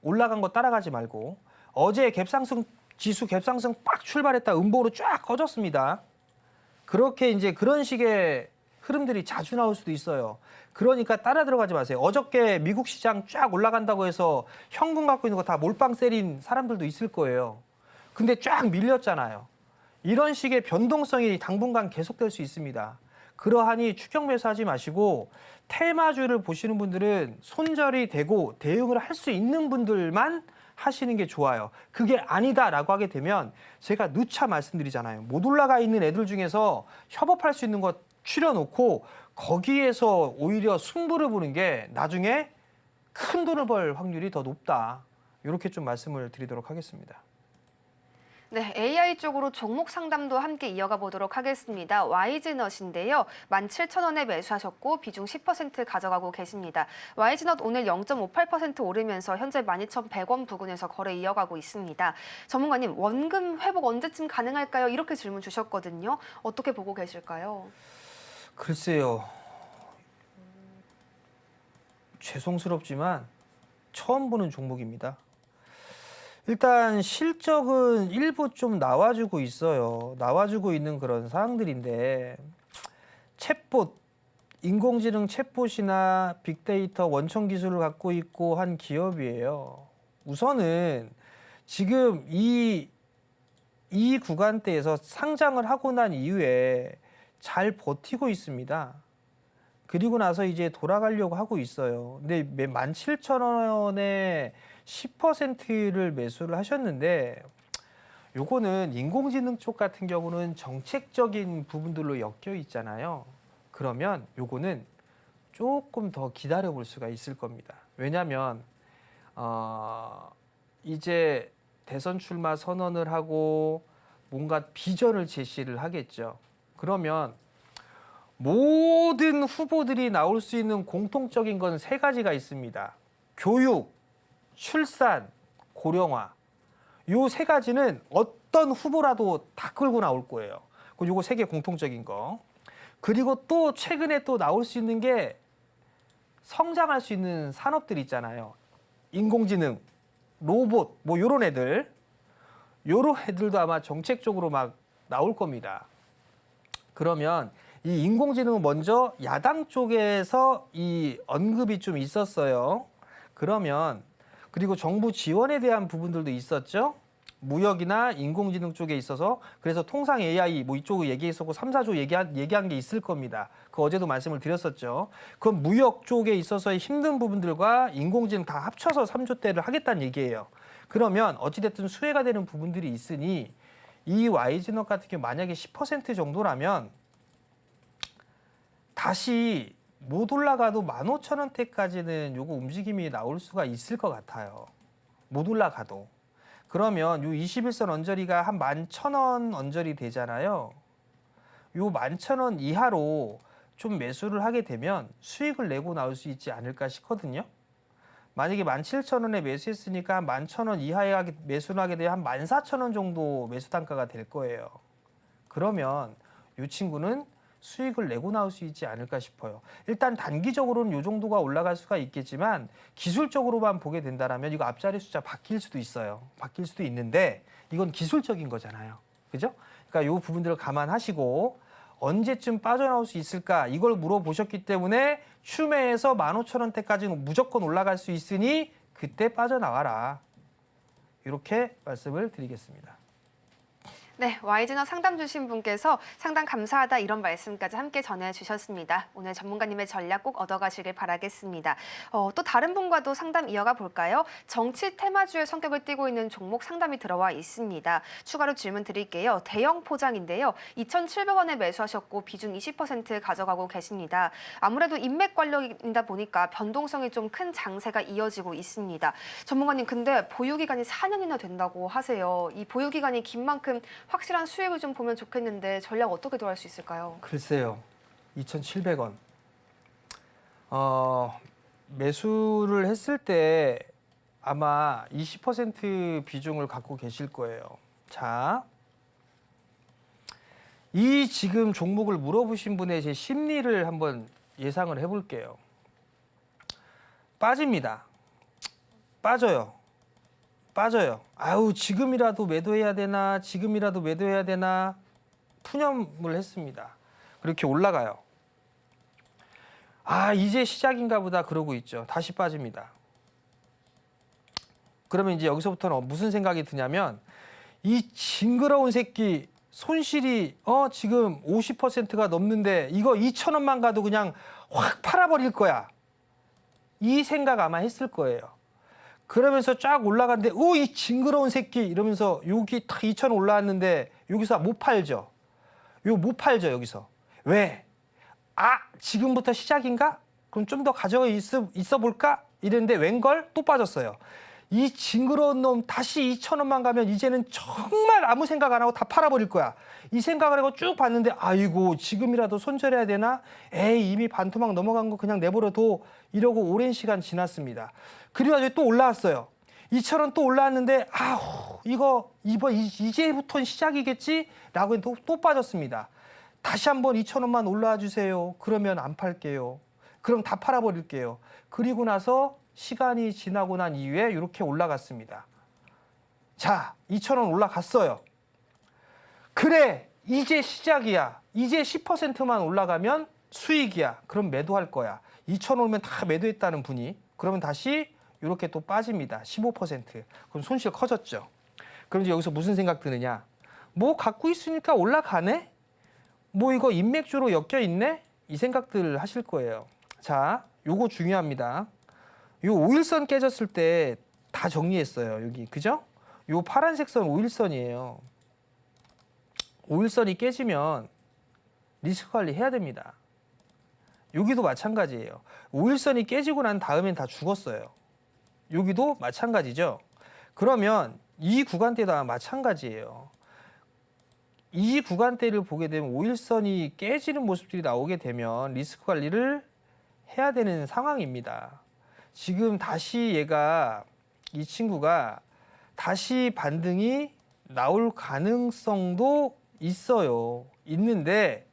[SPEAKER 2] 올라간 거 따라가지 말고 어제 갭상승 지수 갭상승 빡 출발했다 음보로 쫙 꺼졌습니다. 그렇게 이제 그런 식의 흐름들이 자주 나올 수도 있어요. 그러니까 따라 들어가지 마세요. 어저께 미국 시장 쫙 올라간다고 해서 현금 갖고 있는 거 다 몰빵 때린 사람들도 있을 거예요. 근데 쫙 밀렸잖아요. 이런 식의 변동성이 당분간 계속될 수 있습니다. 그러하니 추격 매수하지 마시고 테마주를 보시는 분들은 손절이 되고 대응을 할 수 있는 분들만 하시는 게 좋아요. 그게 아니다라고 하게 되면 제가 누차 말씀드리잖아요. 못 올라가 있는 애들 중에서 협업할 수 있는 것 추려놓고 거기에서 오히려 승부를 보는 게 나중에 큰 돈을 벌 확률이 더 높다. 이렇게 좀 말씀을 드리도록 하겠습니다.
[SPEAKER 1] 네, AI 쪽으로 종목 상담도 함께 이어가 보도록 하겠습니다. YG넛인데요. 17,000원에 매수하셨고 비중 10% 가져가고 계십니다. YG넛 오늘 0.58% 오르면서 현재 12,100원 부근에서 거래 이어가고 있습니다. 전문가님, 원금 회복 언제쯤 가능할까요? 이렇게 질문 주셨거든요. 어떻게 보고 계실까요?
[SPEAKER 2] 글쎄요. 죄송스럽지만 처음 보는 종목입니다. 일단 실적은 일부 좀 나와주고 있어요. 나와주고 있는 그런 사항들인데 챗봇, 인공지능 챗봇이나 빅데이터 원천 기술을 갖고 있고 한 기업이에요. 우선은 지금 이 구간대에서 상장을 하고 난 이후에 잘 버티고 있습니다. 그리고 나서 이제 돌아가려고 하고 있어요. 근데 17,000원에 10%를 매수를 하셨는데 요거는 인공지능 쪽 같은 경우는 정책적인 부분들로 엮여 있잖아요. 그러면 요거는 조금 더 기다려 볼 수가 있을 겁니다. 왜냐하면 이제 대선 출마 선언을 하고 뭔가 비전을 제시를 하겠죠. 그러면 모든 후보들이 나올 수 있는 공통적인 건 세 가지가 있습니다. 교육, 출산, 고령화. 요 세 가지는 어떤 후보라도 다 끌고 나올 거예요. 요거 세 개 공통적인 거. 그리고 또 최근에 또 나올 수 있는 게 성장할 수 있는 산업들 있잖아요. 인공지능, 로봇, 뭐 요런 애들. 요런 애들도 아마 정책적으로 막 나올 겁니다. 그러면 이 인공지능은 먼저 야당 쪽에서 이 언급이 좀 있었어요. 그러면 그리고 정부 지원에 대한 부분들도 있었죠. 무역이나 인공지능 쪽에 있어서 그래서 통상 AI 뭐 이쪽을 얘기했었고 3, 4조 얘기한 게 있을 겁니다. 그 어제도 말씀을 드렸었죠. 그건 무역 쪽에 있어서의 힘든 부분들과 인공지능 다 합쳐서 3조대를 하겠다는 얘기예요. 그러면 어찌됐든 수혜가 되는 부분들이 있으니 이 YG넛 같은 경우 만약에 10% 정도라면 다시 못 올라가도 15,000원대까지는 요거 움직임이 나올 수가 있을 것 같아요. 못 올라가도. 그러면 요 21선 언저리가 한 11,000원 언저리 되잖아요. 요 11,000원 이하로 좀 매수를 하게 되면 수익을 내고 나올 수 있지 않을까 싶거든요. 만약에 17,000원에 매수했으니까 한 11,000원 이하에 매수를 하게 되면 한 14,000원 정도 매수 단가가 될 거예요. 그러면 이 친구는 수익을 내고 나올 수 있지 않을까 싶어요. 일단 단기적으로는 이 정도가 올라갈 수가 있겠지만 기술적으로만 보게 된다면 이거 앞자리 숫자 바뀔 수도 있어요. 바뀔 수도 있는데 이건 기술적인 거잖아요. 그죠? 그러니까 이 부분들을 감안하시고 언제쯤 빠져나올 수 있을까 이걸 물어보셨기 때문에 추매해서 15,000원대까지는 무조건 올라갈 수 있으니 그때 빠져나와라. 이렇게 말씀을 드리겠습니다.
[SPEAKER 1] 네, YG넛 상담 주신 분께서 상담 감사하다 이런 말씀까지 함께 전해주셨습니다. 오늘 전문가님의 전략 꼭 얻어가시길 바라겠습니다. 또 다른 분과도 상담 이어가 볼까요? 정치 테마주의 성격을 띠고 있는 종목 상담이 들어와 있습니다. 추가로 질문 드릴게요. 대형 포장인데요. 2,700원에 매수하셨고 비중 20% 가져가고 계십니다. 아무래도 인맥 관련이다 보니까 변동성이 좀 큰 장세가 이어지고 있습니다. 전문가님, 근데 보유기간이 4년이나 된다고 하세요. 이 보유기간이 긴 만큼 확실한 수익을 좀 보면 좋겠는데 전략 어떻게 도할 수 있을까요?
[SPEAKER 2] 글쎄요. 2,700원. 매수를 했을 때 아마 20% 비중을 갖고 계실 거예요. 자, 이 지금 종목을 물어보신 분의 제 심리를 한번 예상을 해볼게요. 빠집니다. 빠져요. 빠져요. 아우 지금이라도 매도해야 되나 지금이라도 매도해야 되나 푸념을 했습니다. 그렇게 올라가요. 아 이제 시작인가 보다 그러고 있죠. 다시 빠집니다. 그러면 이제 여기서부터는 무슨 생각이 드냐면 이 징그러운 새끼 손실이 지금 50%가 넘는데 이거 2,000원만 가도 그냥 확 팔아버릴 거야. 이 생각 아마 했을 거예요. 그러면서 쫙 올라갔는데 이 징그러운 새끼 이러면서 여기 딱 2,000원 올라왔는데 여기서 못 팔죠. 이거 못 팔죠 여기서. 왜? 지금부터 시작인가? 그럼 좀 더 가져가 있어 볼까? 이랬는데 웬걸? 또 빠졌어요. 이 징그러운 놈 다시 2,000원만 가면 이제는 정말 아무 생각 안 하고 다 팔아버릴 거야. 이 생각을 하고 쭉 봤는데 아이고 지금이라도 손절해야 되나? 에이 이미 반토막 넘어간 거 그냥 내버려둬 이러고 오랜 시간 지났습니다. 그래가지고 또 올라왔어요. 2,000원 또 올라왔는데 이거 이제부터는 시작이겠지? 라고 또 빠졌습니다. 다시 한번 2,000원만 올라와 주세요. 그러면 안 팔게요. 그럼 다 팔아버릴게요. 그리고 나서 시간이 지나고 난 이후에 이렇게 올라갔습니다. 자, 2,000원 올라갔어요. 그래, 이제 시작이야. 이제 10%만 올라가면 수익이야. 그럼 매도할 거야. 2,000원 오면 다 매도했다는 분이 그러면 다시 이렇게 또 빠집니다. 15%. 그럼 손실 커졌죠. 그럼 이제 여기서 무슨 생각 드느냐? 뭐 갖고 있으니까 올라가네? 뭐 이거 인맥주로 엮여 있네? 이 생각들 하실 거예요. 자, 요거 중요합니다. 요 5일선 깨졌을 때 다 정리했어요. 여기 그죠? 요 파란색 선 5일선이에요. 5일선이 깨지면 리스크 관리 해야 됩니다. 여기도 마찬가지예요. 5일선이 깨지고 난 다음엔 다 죽었어요. 여기도 마찬가지죠. 그러면 이 구간대도 마찬가지예요. 이 구간대를 보게 되면 5일선이 깨지는 모습들이 나오게 되면 리스크 관리를 해야 되는 상황입니다. 지금 다시 이 친구가 다시 반등이 나올 가능성도 있어요. 있는데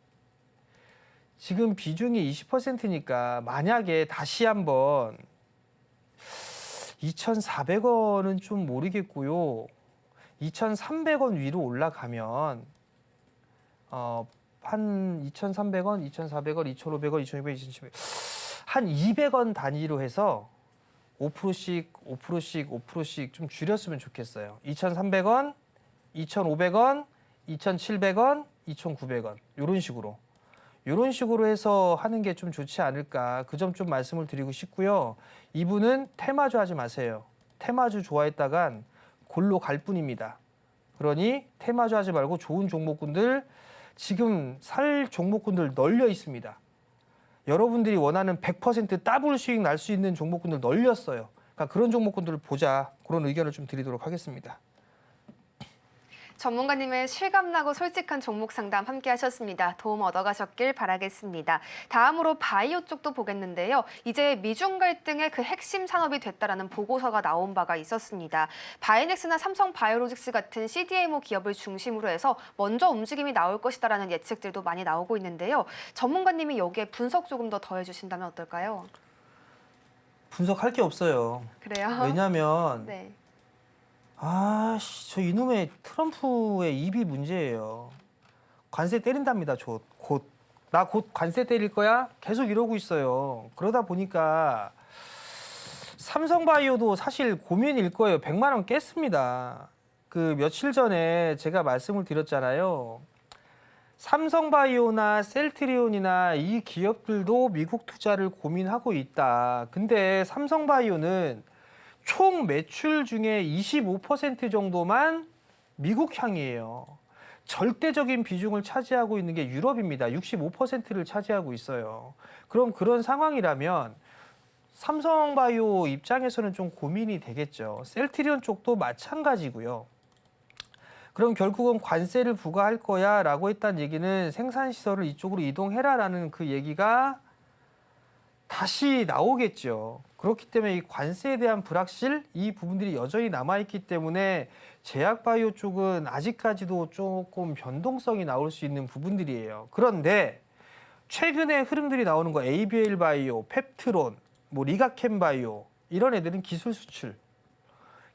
[SPEAKER 2] 지금 비중이 20%니까 만약에 다시 한번 2,400원은 좀 모르겠고요. 2,300원 위로 올라가면 한 2,300원, 2,400원, 2,500원, 2,600원, 2,700원 한 200원 단위로 해서 5%씩, 5%씩, 5%씩 좀 줄였으면 좋겠어요. 2,300원, 2,500원, 2,700원, 2,900원 이런 식으로 해서 하는 게 좀 좋지 않을까 그 점 좀 말씀을 드리고 싶고요. 이분은 테마주 하지 마세요. 테마주 좋아했다간 골로 갈 뿐입니다. 그러니 테마주 하지 말고 좋은 종목군들 지금 살 종목군들 널려 있습니다. 여러분들이 원하는 100% 더블 수익 날 수 있는 종목군들 널렸어요. 그러니까 그런 종목군들을 보자. 그런 의견을 좀 드리도록 하겠습니다.
[SPEAKER 1] 전문가님의 실감나고 솔직한 종목 상담 함께 하셨습니다. 도움 얻어가셨길 바라겠습니다. 다음으로 바이오 쪽도 보겠는데요. 이제 미중 갈등의 그 핵심 산업이 됐다라는 보고서가 나온 바가 있었습니다. 바이넥스나 삼성 바이오로직스 같은 CDMO 기업을 중심으로 해서 먼저 움직임이 나올 것이다라는 예측들도 많이 나오고 있는데요. 전문가님이 여기에 분석 조금 더 더해주신다면 어떨까요?
[SPEAKER 2] 분석할 게 없어요.
[SPEAKER 1] 그래요?
[SPEAKER 2] 왜냐하면
[SPEAKER 1] 네.
[SPEAKER 2] 저 이놈의 트럼프의 입이 문제예요. 관세 때린답니다. 나 곧 관세 때릴 거야? 계속 이러고 있어요. 그러다 보니까 삼성바이오도 사실 고민일 거예요. 100만 원 깼습니다. 그 며칠 전에 제가 말씀을 드렸잖아요. 삼성바이오나 셀트리온이나 이 기업들도 미국 투자를 고민하고 있다. 근데 삼성바이오는 총 매출 중에 25% 정도만 미국향이에요. 절대적인 비중을 차지하고 있는 게 유럽입니다. 65%를 차지하고 있어요. 그럼 그런 상황이라면 삼성바이오 입장에서는 좀 고민이 되겠죠. 셀트리온 쪽도 마찬가지고요. 그럼 결국은 관세를 부과할 거야 라고 했다는 얘기는 생산시설을 이쪽으로 이동해라라는 그 얘기가 다시 나오겠죠. 그렇기 때문에 이 관세에 대한 불확실 이 부분들이 여전히 남아있기 때문에 제약바이오 쪽은 아직까지도 조금 변동성이 나올 수 있는 부분들이에요. 그런데 최근에 흐름들이 나오는 거 ABL 바이오, 펩트론, 리가켄 바이오 이런 애들은 기술 수출.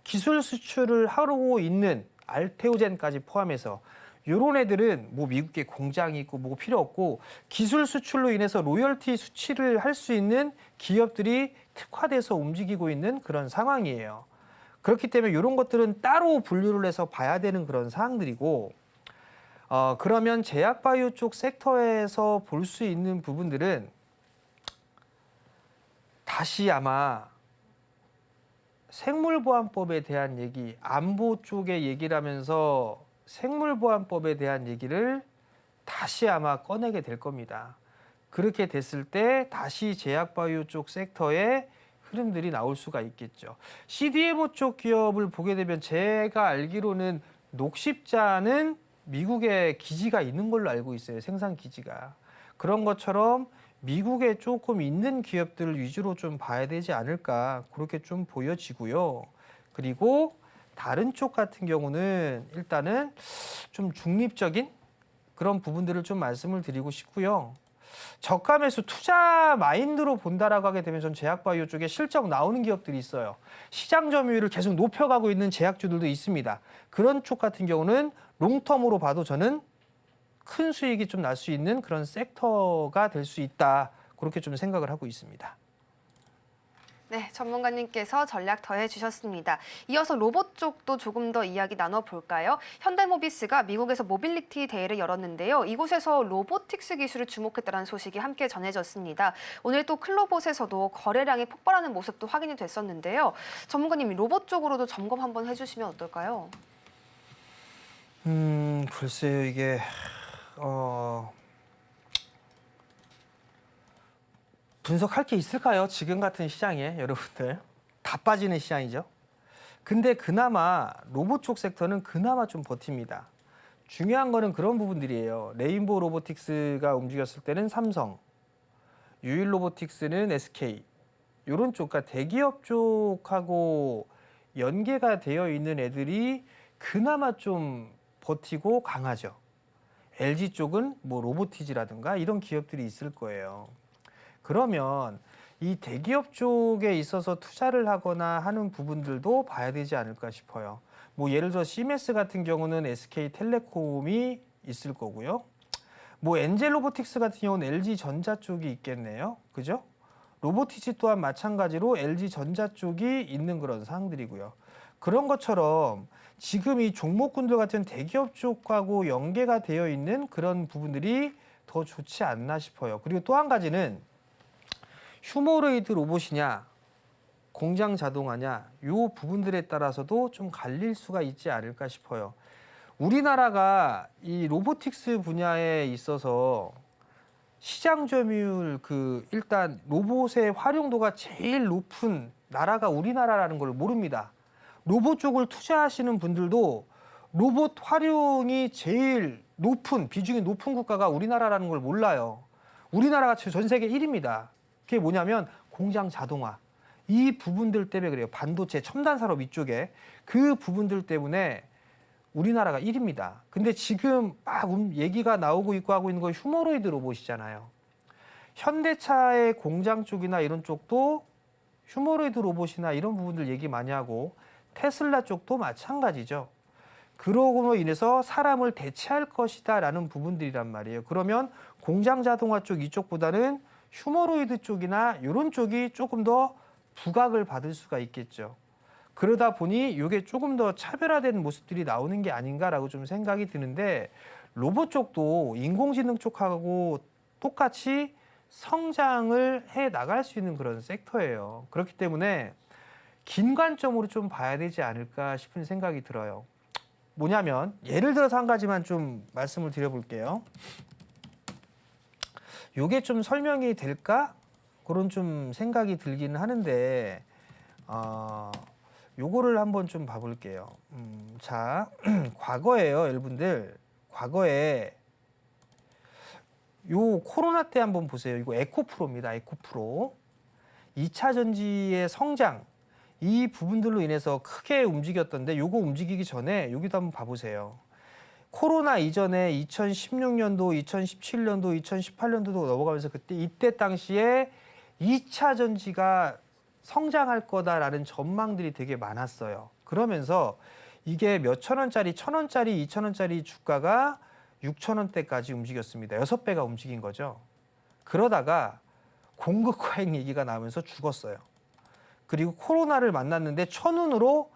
[SPEAKER 2] 기술 수출을 하고 있는 알테오젠까지 포함해서 요런 애들은 뭐 미국에 공장이 있고 뭐 필요 없고 기술 수출로 인해서 로열티 수취를 할 수 있는 기업들이 특화돼서 움직이고 있는 그런 상황이에요. 그렇기 때문에 이런 것들은 따로 분류를 해서 봐야 되는 그런 사항들이고 그러면 제약바이오 쪽 섹터에서 볼 수 있는 부분들은 다시 아마 생물보안법에 대한 얘기, 안보 쪽의 얘기를 하면서 생물보안법에 대한 얘기를 다시 아마 꺼내게 될 겁니다. 그렇게 됐을 때 다시 제약바이오 쪽 섹터의 흐름들이 나올 수가 있겠죠. CDMO 쪽 기업을 보게 되면 제가 알기로는 녹십자는 미국에 기지가 있는 걸로 알고 있어요. 생산 기지가. 그런 것처럼 미국에 조금 있는 기업들을 위주로 좀 봐야 되지 않을까 그렇게 좀 보여지고요. 그리고 다른 쪽 같은 경우는 일단은 좀 중립적인 그런 부분들을 좀 말씀을 드리고 싶고요. 저가 매수 투자 마인드로 본다라고 하게 되면 전 제약바이오 쪽에 실적 나오는 기업들이 있어요. 시장 점유율을 계속 높여가고 있는 제약주들도 있습니다. 그런 쪽 같은 경우는 롱텀으로 봐도 저는 큰 수익이 좀 날 수 있는 그런 섹터가 될 수 있다. 그렇게 좀 생각을 하고 있습니다.
[SPEAKER 1] 네, 전문가님께서 전략 더해 주셨습니다. 이어서 로봇 쪽도 조금 더 이야기 나눠볼까요? 현대모비스가 미국에서 모빌리티 대회를 열었는데요. 이곳에서 로보틱스 기술을 주목했다는 소식이 함께 전해졌습니다. 오늘 또 클로봇에서도 거래량이 폭발하는 모습도 확인이 됐었는데요. 전문가님, 로봇 쪽으로도 점검 한번 해주시면 어떨까요?
[SPEAKER 2] 글쎄요, 이게 분석할 게 있을까요? 지금 같은 시장에 여러분들 다 빠지는 시장이죠. 근데 그나마 로봇 쪽 섹터는 그나마 좀 버팁니다. 중요한 거는 그런 부분들이에요. 레인보우 로보틱스가 움직였을 때는 삼성, 유일 로보틱스는 SK 이런 쪽, 그러니까 대기업 쪽하고 연계가 되어 있는 애들이 그나마 좀 버티고 강하죠. LG 쪽은 뭐 로보티지라든가 이런 기업들이 있을 거예요. 그러면 이 대기업 쪽에 있어서 투자를 하거나 하는 부분들도 봐야 되지 않을까 싶어요. 뭐 예를 들어 시메스 같은 경우는 SK텔레콤이 있을 거고요. 뭐 엔젤 로보틱스 같은 경우는 LG전자 쪽이 있겠네요. 그죠? 로보티지 또한 마찬가지로 LG전자 쪽이 있는 그런 사항들이고요. 그런 것처럼 지금 이 종목군들 같은 대기업 쪽하고 연계가 되어 있는 그런 부분들이 더 좋지 않나 싶어요. 그리고 또 한 가지는 휴머노이드 로봇이냐 공장 자동화냐 이 부분들에 따라서도 좀 갈릴 수가 있지 않을까 싶어요. 우리나라가 이 로보틱스 분야에 있어서 시장 점유율 일단 로봇의 활용도가 제일 높은 나라가 우리나라라는 걸 모릅니다. 로봇 쪽을 투자하시는 분들도 로봇 활용이 제일 높은 비중이 높은 국가가 우리나라라는 걸 몰라요. 우리나라가 전 세계 1위입니다. 그게 뭐냐면 공장 자동화. 이 부분들 때문에 그래요. 반도체, 첨단 산업 이쪽에 그 부분들 때문에 우리나라가 1위입니다. 근데 지금 막 얘기가 나오고 있고 하고 있는 거 휴머노이드 로봇이잖아요. 현대차의 공장 쪽이나 이런 쪽도 휴머노이드 로봇이나 이런 부분들 얘기 많이 하고 테슬라 쪽도 마찬가지죠. 그러고 인해서 사람을 대체할 것이다라는 부분들이란 말이에요. 그러면 공장 자동화 쪽 이쪽보다는 휴머노이드 쪽이나 이런 쪽이 조금 더 부각을 받을 수가 있겠죠. 그러다 보니 이게 조금 더 차별화된 모습들이 나오는 게 아닌가라고 좀 생각이 드는데 로봇 쪽도 인공지능 쪽하고 똑같이 성장을 해 나갈 수 있는 그런 섹터예요. 그렇기 때문에 긴 관점으로 좀 봐야 되지 않을까 싶은 생각이 들어요. 뭐냐면 예를 들어서 한 가지만 좀 말씀을 드려볼게요. 요게 좀 설명이 될까? 그런 좀 생각이 들기는 하는데 요거를 한번 좀 봐볼게요. 자, 과거에요, 여러분들. 과거에 요 코로나 때 한번 보세요. 이거 에코프로입니다. 에코프로. 2차 전지의 성장 이 부분들로 인해서 크게 움직였던데 요거 움직이기 전에 여기도 한번 봐보세요. 코로나 이전에 2016년도, 2017년도, 2018년도도 넘어가면서 이때 당시에 2차 전지가 성장할 거다라는 전망들이 되게 많았어요. 그러면서 이게 몇천 원짜리, 천 원짜리, 이천 원짜리 주가가 6천 원대까지 움직였습니다. 6배가 움직인 거죠. 그러다가 공급 과잉 얘기가 나오면서 죽었어요. 그리고 코로나를 만났는데 천운으로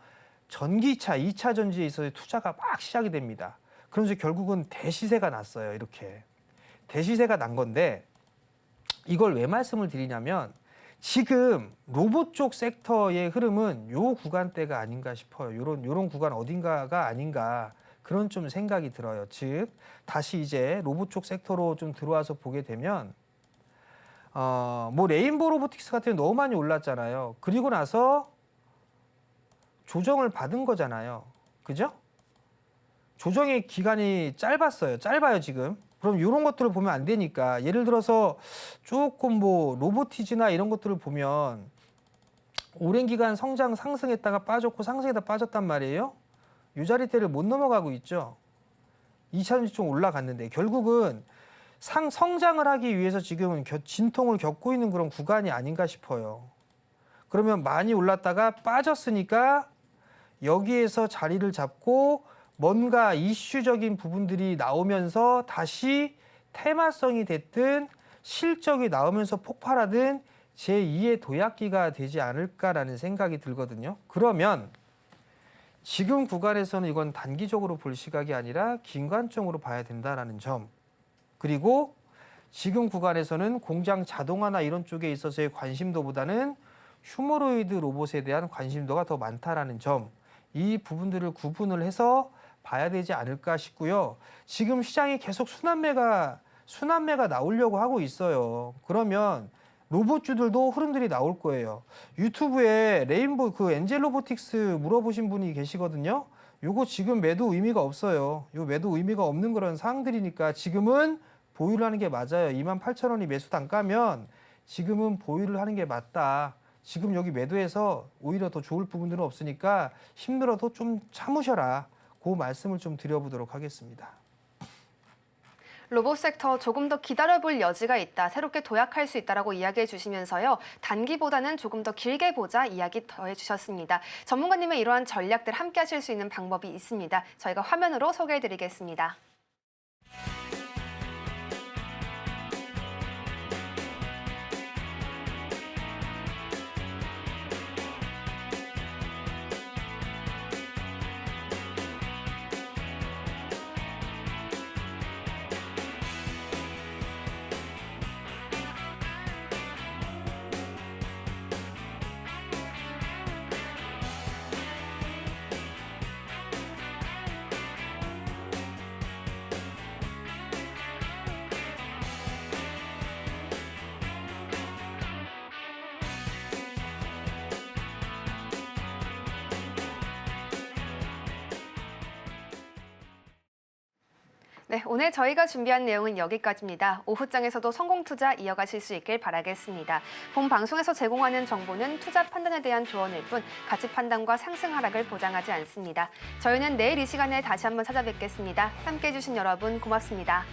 [SPEAKER 2] 전기차, 2차 전지에 있어서 투자가 막 시작이 됩니다. 그러면서 결국은 대시세가 났어요. 이렇게. 대시세가 난 건데 이걸 왜 말씀을 드리냐면 지금 로봇 쪽 섹터의 흐름은 요 구간대가 아닌가 싶어요. 요런 구간 어딘가가 아닌가 그런 좀 생각이 들어요. 즉 다시 이제 로봇 쪽 섹터로 좀 들어와서 보게 되면 뭐 레인보우 로보틱스 같은 경우 너무 많이 올랐잖아요. 그리고 나서 조정을 받은 거잖아요. 그죠? 조정의 기간이 짧아요, 지금. 그럼 이런 것들을 보면 안 되니까 예를 들어서 조금 뭐 로보티즈나 이런 것들을 보면 오랜 기간 성장 상승했다가 빠졌고 상승했다 빠졌단 말이에요. 이 자리대를 못 넘어가고 있죠. 2차 전지 좀 올라갔는데 결국은 성장을 하기 위해서 지금은 진통을 겪고 있는 그런 구간이 아닌가 싶어요. 그러면 많이 올랐다가 빠졌으니까 여기에서 자리를 잡고 뭔가 이슈적인 부분들이 나오면서 다시 테마성이 됐든 실적이 나오면서 폭발하든 제2의 도약기가 되지 않을까라는 생각이 들거든요. 그러면 지금 구간에서는 이건 단기적으로 볼 시각이 아니라 긴관점으로 봐야 된다는 점. 그리고 지금 구간에서는 공장 자동화나 이런 쪽에 있어서의 관심도보다는 휴머노이드 로봇에 대한 관심도가 더 많다라는 점. 이 부분들을 구분을 해서 봐야 되지 않을까 싶고요. 지금 시장이 계속 순환매가 나오려고 하고 있어요. 그러면 로봇주들도 흐름들이 나올 거예요. 유튜브에 레인보우 엔젤 로보틱스 물어보신 분이 계시거든요. 요거 지금 매도 의미가 없어요. 요 매도 의미가 없는 그런 상황들이니까 지금은 보유를 하는 게 맞아요. 28,000원이 매수 단가면 지금은 보유를 하는 게 맞다. 지금 여기 매도해서 오히려 더 좋을 부분들은 없으니까 힘들어도 좀 참으셔라. 그 말씀을 좀 드려보도록 하겠습니다.
[SPEAKER 1] 로봇 섹터 조금 더 기다려볼 여지가 있다, 새롭게 도약할 수 있다라고 이야기해 주시면서요. 단기보다는 조금 더 길게 보자 이야기 더해 주셨습니다. 전문가님의 이러한 전략들 함께 하실 수 있는 방법이 있습니다. 저희가 화면으로 소개해 드리겠습니다. 네, 오늘 저희가 준비한 내용은 여기까지입니다. 오후장에서도 성공 투자 이어가실 수 있길 바라겠습니다. 본 방송에서 제공하는 정보는 투자 판단에 대한 조언일 뿐 가치 판단과 상승 하락을 보장하지 않습니다. 저희는 내일 이 시간에 다시 한번 찾아뵙겠습니다. 함께해 주신 여러분 고맙습니다.